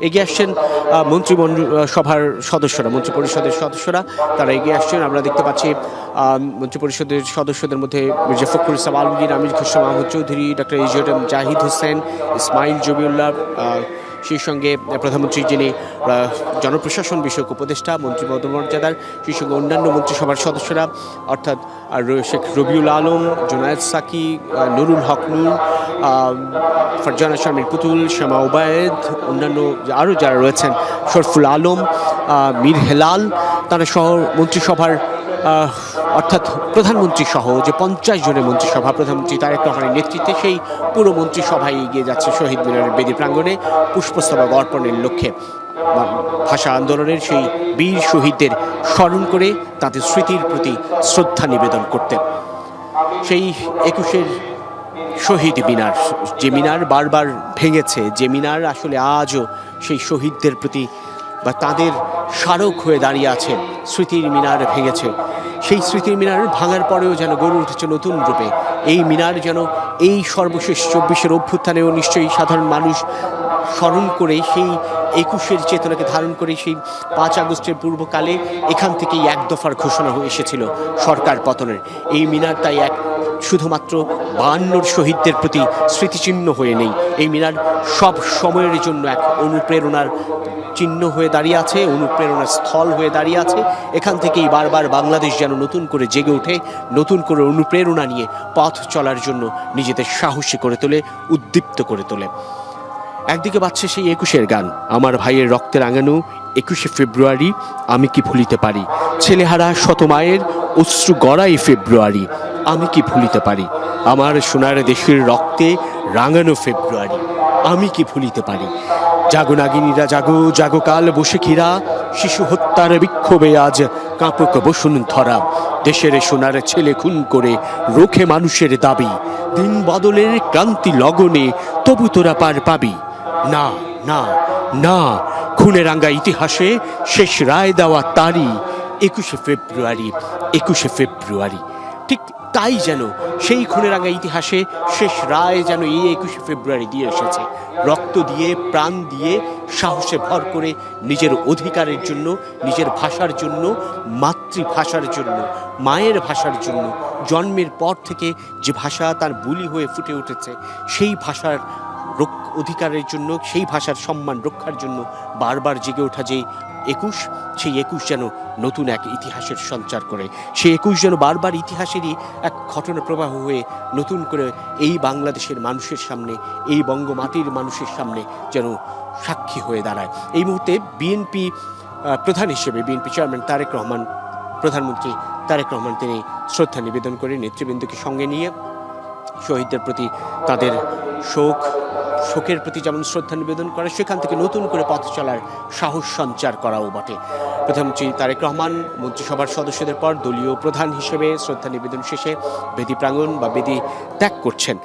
এগিয়ে আসছেন মন্ত্রিসভার সদস্যরা, মন্ত্রিপরিষদের সদস্যরা তারা এগিয়ে আসছেন। আমরা দেখতে পাচ্ছি মন্ত্রিপরিষদের সদস্যদের মধ্যে মির্জা ফখরুল ইসলাম আলমগীর, আমির খসরু মাহমুদ চৌধুরী, ডক্টর এ.জি.এম জাহিদ হোসেন, ইসমাইল জবিউল্লাহ, সেই সঙ্গে প্রধানমন্ত্রী যিনি জনপ্রশাসন বিষয়ক উপদেষ্টা মন্ত্রী পদমর্যাদার, সেই সঙ্গে অন্যান্য মন্ত্রিসভার সদস্যরা অর্থাৎ শেখ রবিউল আলম, জোনায়েদ সাকি, নুরুল হক নূর, ফারজানা শারমিন পুতুল, শ্যামা ওবায়েদ, অন্যান্য আরও যারা রয়েছেন, শরফুল আলম, মীর হেলাল, তারা সহ মন্ত্রিসভার অর্থাৎ প্রধানমন্ত্রী সহ যে 50 জনের মন্ত্রিসভা, প্রধানমন্ত্রী তারেক রহমানের নেতৃত্বে সেই পুরো মন্ত্রিসভায় এগিয়ে যাচ্ছে শহীদ মিনারের বেদি প্রাঙ্গণে পুষ্পস্তবক অর্পণের লক্ষ্যে ভাষা আন্দোলনের সেই বীর শহীদদের স্মরণ করে তাদের স্মৃতির প্রতি শ্রদ্ধা নিবেদন করতে। সেই 21-এর শহীদ মিনার, যে মিনার বারবার ভেঙেছে, যে মিনার আসলে আজও সেই শহীদদের প্রতি বা তাদের স্মারক হয়ে দাঁড়িয়ে আছে, স্মৃতির মিনার ভেঙেছে। সেই স্মৃতির মিনার ভাঙার পরেও যেন গড়ে উঠেছে নতুন রূপে এই মিনার, যেন এই সর্বশেষ 24-এর অভ্যুত্থানেও নিশ্চয়ই সাধারণ মানুষ স্মরণ করে সেই 21-এর চেতনাকে ধারণ করে সেই 5 আগস্টের পূর্বকালে এখান থেকেই এক দফার ঘোষণা হয়ে এসেছিল সরকার পতনের। এই মিনার তাই শুধুমাত্র 52 শহীদদের প্রতি স্মৃতিচিহ্ন হয়ে নেই, এই মিনার সব সময়ের জন্য এক অনুপ্রেরণার চিহ্ন হয়ে দাঁড়িয়ে আছে, অনুপ্রেরণার স্থল হয়ে দাঁড়িয়ে আছে। এখান থেকেই বারবার বাংলাদেশ যেন নতুন করে জেগে ওঠে, নতুন করে অনুপ্রেরণা নিয়ে পথ চলার জন্য নিজেদের সাহসী করে তোলে, উদ্দীপ্ত করে তোলে। একদিকে বাজছে সেই 21-এর গান, আমার ভাইয়ের রক্তে রাঙানো 21শে ফেব্রুয়ারি আমি কি ভুলিতে পারি, ছেলেহারা শত মায়ের অশ্রু গড়াই ফেব্রুয়ারি আমি কি ভুলিতে পারি, আমার সোনার দেশের রক্তে রাঙানো ফেব্রুয়ারি আমি কি ভুলিতে পারি। জাগো নাগিনীরা জাগো, জাগো কাল বসেখিরা, শিশু হত্যার বিক্ষোভে আজ কাঁপক বসুন ধরা, দেশের সোনার ছেলে খুন করে রোখে মানুষের দাবি, দিন বদলের ক্রান্তি লগনে তবু তোরা পার পাবি। না না না, খুনে রাঙ্গা ইতিহাসে শেষ রায় দেওয়া তারই 21শে ফেব্রুয়ারি 21শে ফেব্রুয়ারি। ঠিক তাই যেন সেই খুনে রাঙ্গা ইতিহাসে শেষ রায় যেন এই 21শে ফেব্রুয়ারি দিয়ে এসেছে, রক্ত দিয়ে, প্রাণ দিয়ে, সাহসে ভর করে, নিজের অধিকারের জন্য, নিজের ভাষার জন্য, মাতৃভাষার জন্য, মায়ের ভাষার জন্য, জন্মের পর থেকে যে ভাষা তার বুলি হয়ে ফুটে উঠেছে সেই ভাষার অধিকারের জন্য, সেই ভাষার সম্মান রক্ষার জন্য বারবার জেগে ওঠা যে 21, সেই 21 যেন নতুন এক ইতিহাসের সঞ্চার করে, সেই 21 যেন বারবার ইতিহাসেরই এক ঘটনা প্রবাহ হয়ে নতুন করে এই বাংলাদেশের মানুষের সামনে, এই বঙ্গমাটির মানুষের সামনে যেন সাক্ষী হয়ে দাঁড়ায়। এই মুহূর্তে বিএনপি প্রধান হিসেবে বিএনপি চেয়ারম্যান তারেক রহমান, প্রধানমন্ত্রী তারেক রহমান তিনি শ্রদ্ধা নিবেদন করে নেতৃবৃন্দকে সঙ্গে নিয়ে শহীদদের প্রতি তাদের শোকের প্রতি যেমন শ্রদ্ধা নিবেদন করে, সেখান থেকে নতুন করে পথ চলার সাহস সঞ্চার করাও বটে। প্রধানমন্ত্রী তারেক রহমান মন্ত্রিসভার সদস্যদের পর দলীয় প্রধান হিসেবে শ্রদ্ধা নিবেদন শেষে বেদি প্রাঙ্গণ বা বেদি ত্যাগ করছেন।